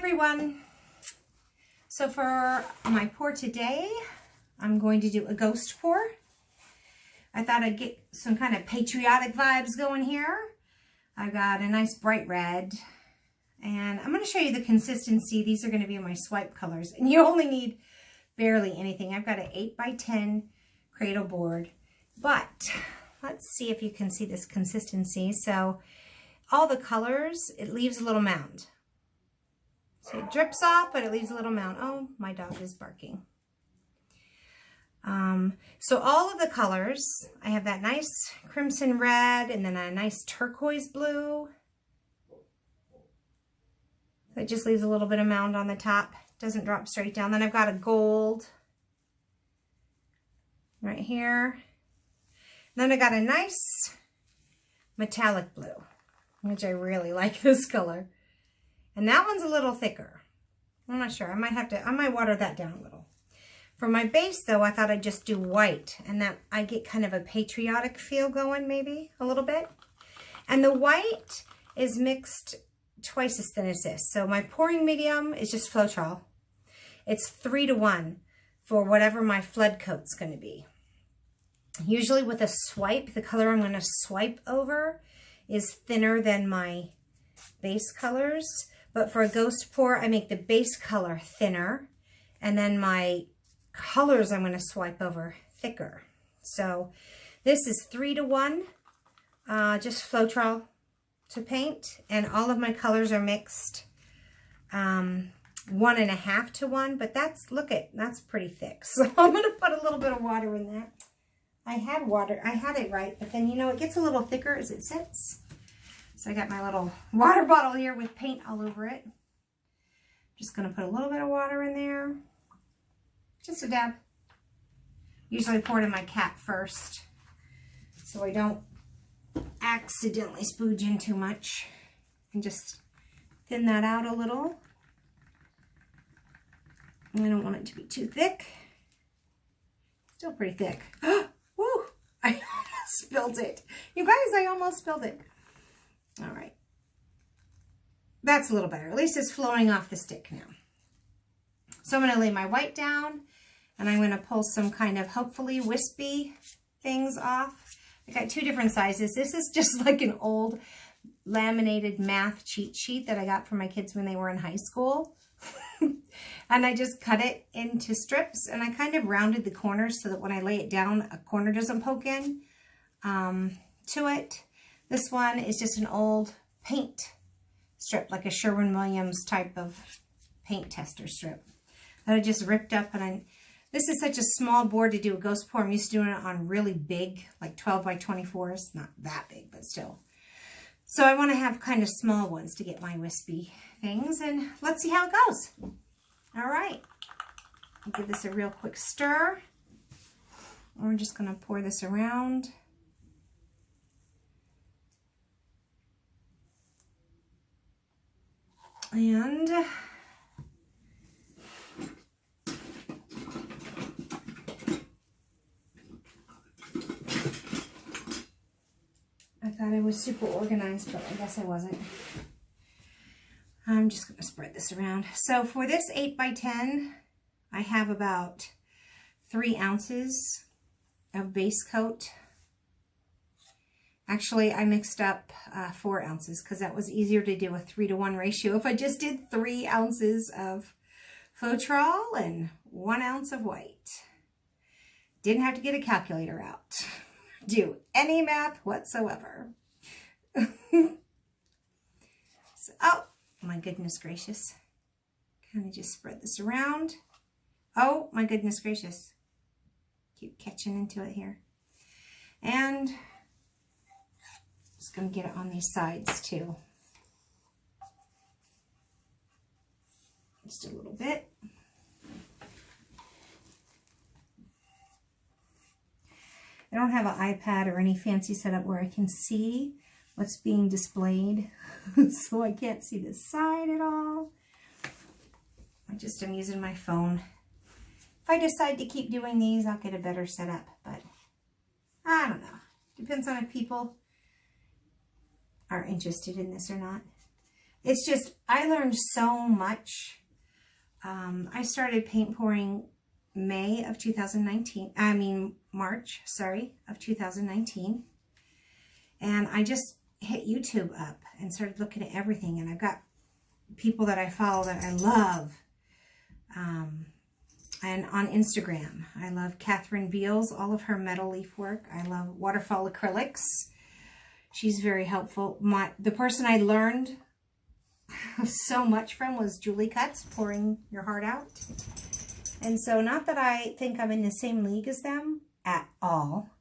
everyone. So for my pour today, I'm going to do a ghost pour. I thought I'd get some kind of patriotic vibes going here. I got a nice bright red, and I'm going to show you the consistency. These are going to be my swipe colors, and you only need barely anything. I've got an 8x10 cradle board, but let's see if you can see this consistency. So all the colors, it leaves a little mound. So it drips off, but it leaves a little mound. Oh, my dog is barking. So all of the colors, I have that nice crimson red and then a nice turquoise blue. It just leaves a little bit of mound on the top. Doesn't drop straight down. Then I've got a gold right here. Then I got a nice metallic blue, which I really like this color. And that one's a little thicker. I'm not sure. I might water that down a little. For my base, though, I thought I'd just do white, and that I get kind of a patriotic feel going, maybe a little bit. And the white is mixed twice as thin as this. So my pouring medium is just Floetrol. It's 3-to-1 for whatever my flood coat's going to be. Usually with a swipe, the color I'm going to swipe over is thinner than my base colors. But for a ghost pour, I make the base color thinner, and then my colors I'm going to swipe over thicker. So this is 3-to-1, just Floetrol to paint, and all of my colors are mixed 1.5-to-1, but that's pretty thick. So I'm going to put a little bit of water in that. I had it right, but then, you know, it gets a little thicker as it sits. So I got my little water bottle here with paint all over it. Just going to put a little bit of water in there. Just a dab. Usually pour it in my cap first, so I don't accidentally spooge in too much. And just thin that out a little. I don't want it to be too thick. Still pretty thick. Woo! I almost spilled it. You guys, I almost spilled it. All right. That's a little better. At least it's flowing off the stick now. So I'm going to lay my white down, and I'm going to pull some kind of hopefully wispy things off. I got two different sizes. This is just like an old laminated math cheat sheet that I got for my kids when they were in high school. And I just cut it into strips, and I kind of rounded the corners so that when I lay it down, a corner doesn't poke in to it. This one is just an old paint strip, like a Sherwin-Williams type of paint tester strip that I just ripped up. And this is such a small board to do a ghost pour. I'm used to doing it on really big, like 12x24s. Not that big, but still. So I want to have kind of small ones to get my wispy things. And let's see how it goes. All right. I'll give this a real quick stir. We're just going to pour this around. And I thought I was super organized, but I guess I wasn't. I'm just going to spread this around. So for this 8x10, I have about 3 ounces of base coat. Actually, I mixed up 4 ounces because that was easier to do a 3-to-1 ratio if I just did 3 ounces of Floetrol and 1 ounce of white. Didn't have to get a calculator out. Do any math whatsoever. So, oh, my goodness gracious. Kind of just spread this around. Oh, my goodness gracious. Keep catching into it here. And just going to get it on these sides too. Just a little bit. I don't have an iPad or any fancy setup where I can see what's being displayed. So I can't see this side at all. I just am using my phone. If I decide to keep doing these, I'll get a better setup, but I don't know. Depends on if people are interested in this or not. it's just, I learned so much. I started paint pouring March, of 2019. And I just hit YouTube up and started looking at everything. And I've got people that I follow that I love. And on Instagram, I love Catherine Beals, all of her metal leaf work. I love waterfall acrylics. She's very helpful. The person I learned so much from was Julie Cuts, Pouring Your Heart Out. And so, not that I think I'm in the same league as them at all,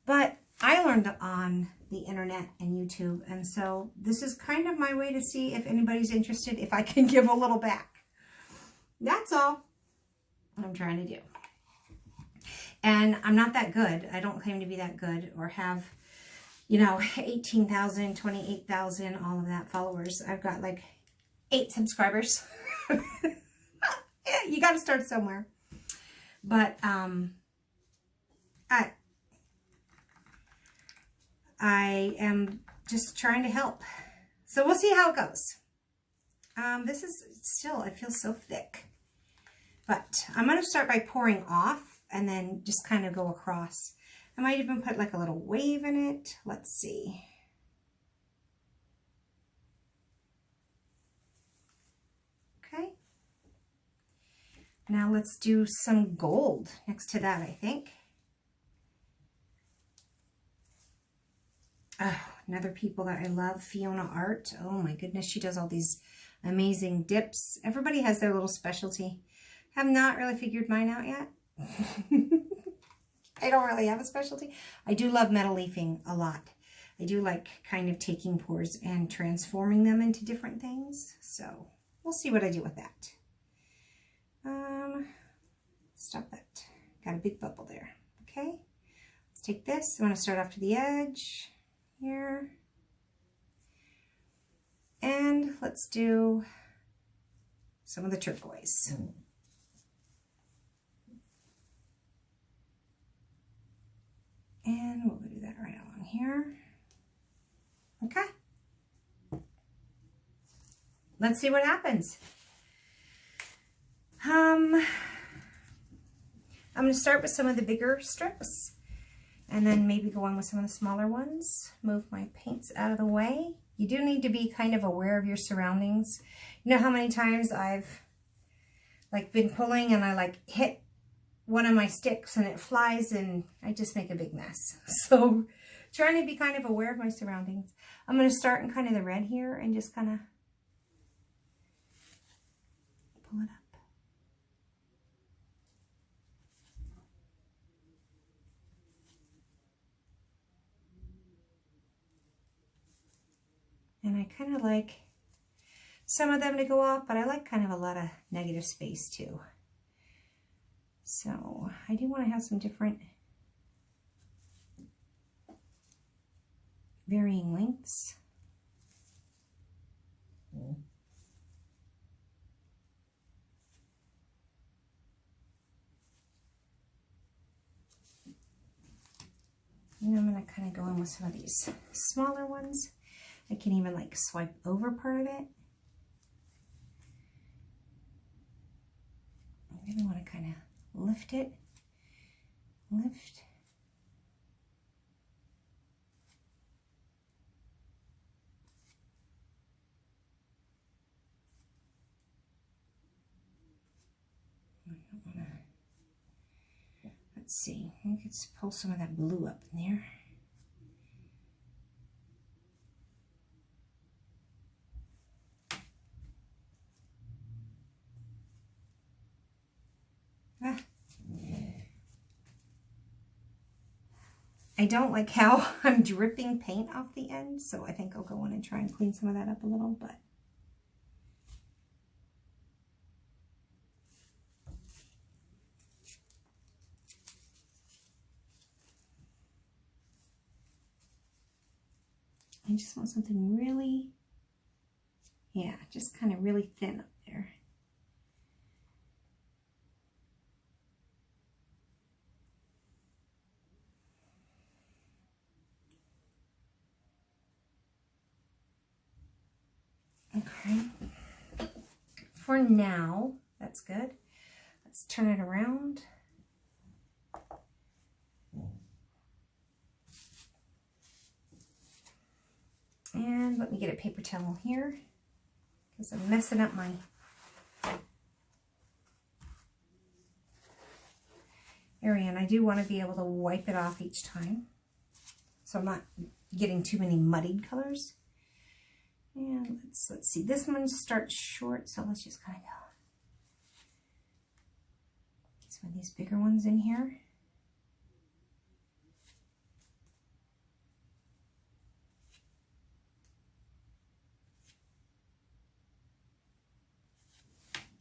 but I learned on the internet and YouTube. And so this is kind of my way to see if anybody's interested, if I can give a little back. That's all I'm trying to do. And I'm not that good. I don't claim to be that good or have, you know, 18,000, 28,000, all of that followers. I've got like 8 subscribers. You got to start somewhere. But I am just trying to help. So we'll see how it goes. This is still, it feels so thick. But I'm going to start by pouring off and then just kind of go across. I might even put like a little wave in it. Let's see. Okay. Now let's do some gold next to that, I think. Oh, another people that I love, Fiona Art. Oh my goodness, she does all these amazing dips. Everybody has their little specialty. Have not really figured mine out yet. I don't really have a specialty. I do love metal leafing a lot. I do like kind of taking pours and transforming them into different things. So we'll see what I do with that. Stop that. Got a big bubble there. Okay. Let's take this. I'm going to start off to the edge here. And let's do some of the turquoise. And we'll do that right along here. Okay. Let's see what happens. I'm going to start with some of the bigger strips and then maybe go on with some of the smaller ones. Move my paints out of the way. You do need to be kind of aware of your surroundings. You know how many times I've like been pulling and I like hit one of my sticks and it flies and I just make a big mess. So trying to be kind of aware of my surroundings. I'm going to start in kind of the red here and just kind of pull it up. And I kind of like some of them to go off, but I like kind of a lot of negative space too. So I do want to have some different varying lengths. And I'm going to kind of go in with some of these smaller ones. I can even like swipe over part of it. I really want to kind of lift it. Lift. I don't want to. Let's see. I could pull some of that blue up in there. I don't like how I'm dripping paint off the end, so I think I'll go in and try and clean some of that up a little, but I just want something really, yeah, just kind of really thin up there. Okay. For now, that's good. Let's turn it around. And let me get a paper towel here because I'm messing up my area, and I do want to be able to wipe it off each time so I'm not getting too many muddied colors. And let's see, this one starts short, so let's just kind of get some of these bigger ones in here.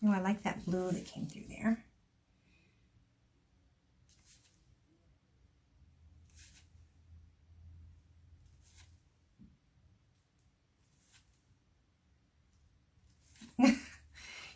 Oh, I like that blue that came through there.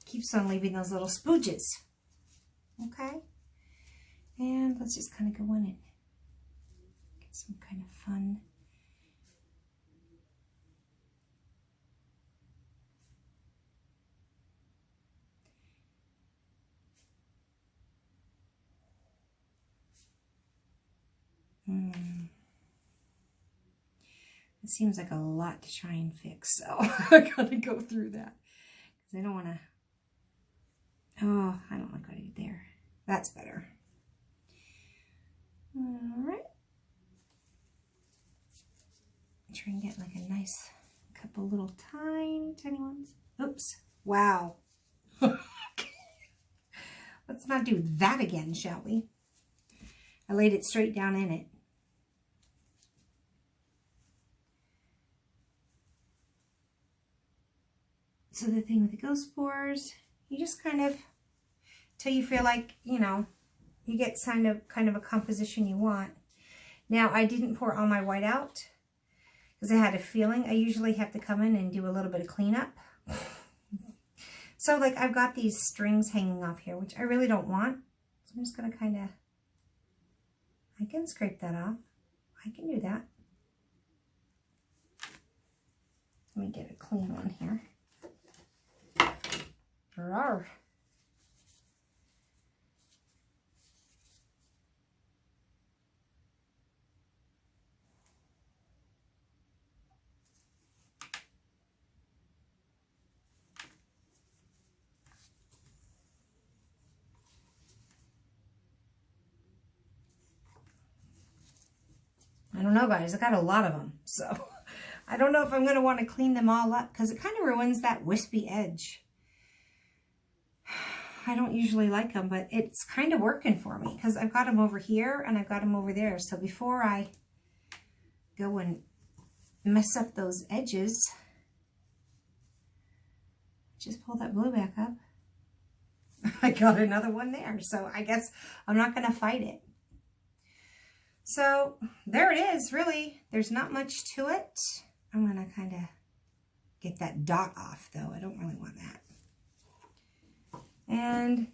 Keeps on leaving those little spooges. Okay. And let's just kind of go in and get some kind of fun. It seems like a lot to try and fix, so I gotta go through that because I don't want to. Oh, I don't like what I did there. That's better. All right. Try and get like a nice couple little tiny ones. Oops. Wow. Let's not do that again, shall we? I laid it straight down in it. So the thing with the ghost spores, you just kind of, till you feel like, you know, you get kind of a composition you want. Now, I didn't pour all my white out because I had a feeling. I usually have to come in and do a little bit of cleanup. So, like, I've got these strings hanging off here, which I really don't want. So I'm just going to kind of, I can scrape that off. I can do that. Let me get a clean one here. Rawr. I don't know, guys. I got a lot of them, so I don't know if I'm going to want to clean them all up because it kind of ruins that wispy edge. I don't usually like them, but it's kind of working for me because I've got them over here and I've got them over there. So before I go and mess up those edges, just pull that blue back up. I got another one there, so I guess I'm not going to fight it. So there it is, really. There's not much to it. I'm going to kind of get that dot off, though. I don't really want that. And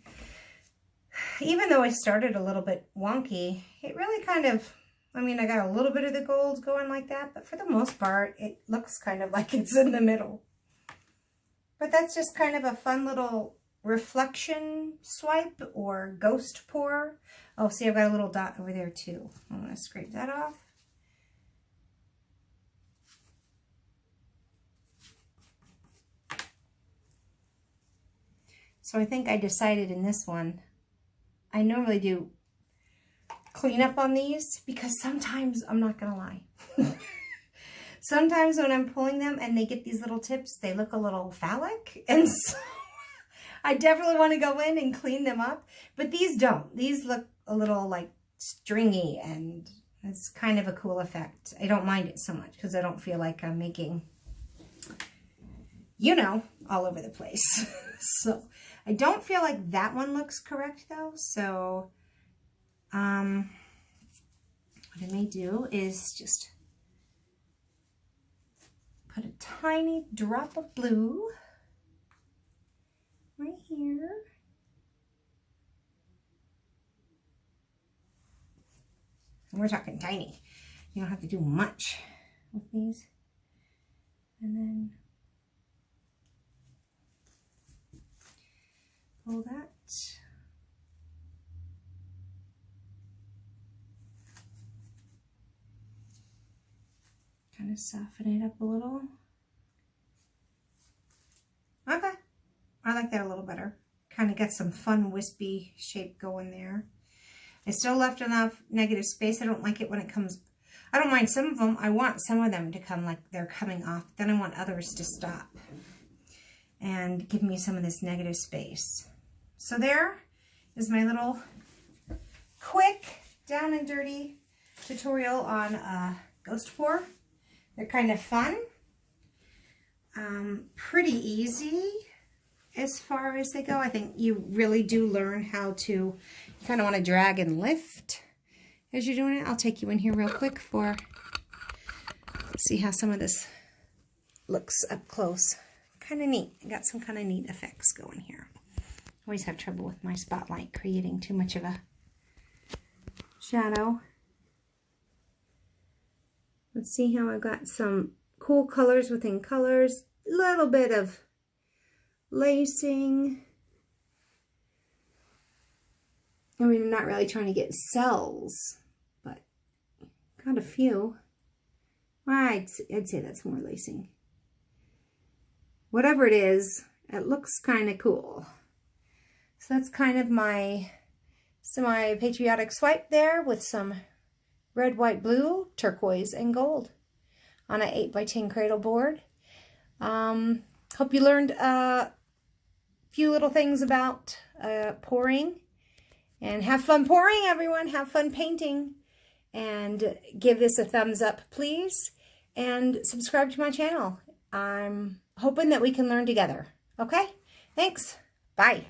even though I started a little bit wonky, it really kind of, I mean, I got a little bit of the gold going like that, but for the most part, it looks kind of like it's in the middle. But that's just kind of a fun little reflection swipe or ghost pour. Oh, see, I've got a little dot over there too. I'm going to scrape that off. So I think I decided in this one, I normally do clean up on these because sometimes, I'm not going to lie, sometimes when I'm pulling them and they get these little tips, they look a little phallic. And so I definitely want to go in and clean them up. But these don't. These look a little like stringy and it's kind of a cool effect. I don't mind it so much because I don't feel like I'm making, you know, all over the place. So I don't feel like that one looks correct though. So what I may do is just put a tiny drop of blue right here. And we're talking tiny. You don't have to do much with these. And then pull that. Kind of soften it up a little. Okay, I like that a little better. Kind of get some fun wispy shape going there. I still left enough negative space. I don't like it when it comes, I don't mind some of them. I want some of them to come like they're coming off. Then I want others to stop and give me some of this negative space. So there is my little quick down and dirty tutorial on ghost pour. They're kind of fun. Pretty easy as far as they go. I think you really do learn how to, you kind of want to drag and lift as you're doing it. I'll take you in here real quick for, see how some of this looks up close. Kind of neat. I got some kind of neat effects going here. Always have trouble with my spotlight creating too much of a shadow. Let's see how I've got some cool colors within colors. A little bit of lacing. I mean, I'm not really trying to get cells, but got a few. I'd say that's more lacing. Whatever it is, it looks kind of cool. So that's kind of my semi-patriotic swipe there with some red, white, blue, turquoise, and gold on an 8x10 cradle board. Hope you learned a few little things about pouring. And have fun pouring, everyone. Have fun painting. And give this a thumbs up, please. And subscribe to my channel. I'm hoping that we can learn together. Okay? Thanks. Bye.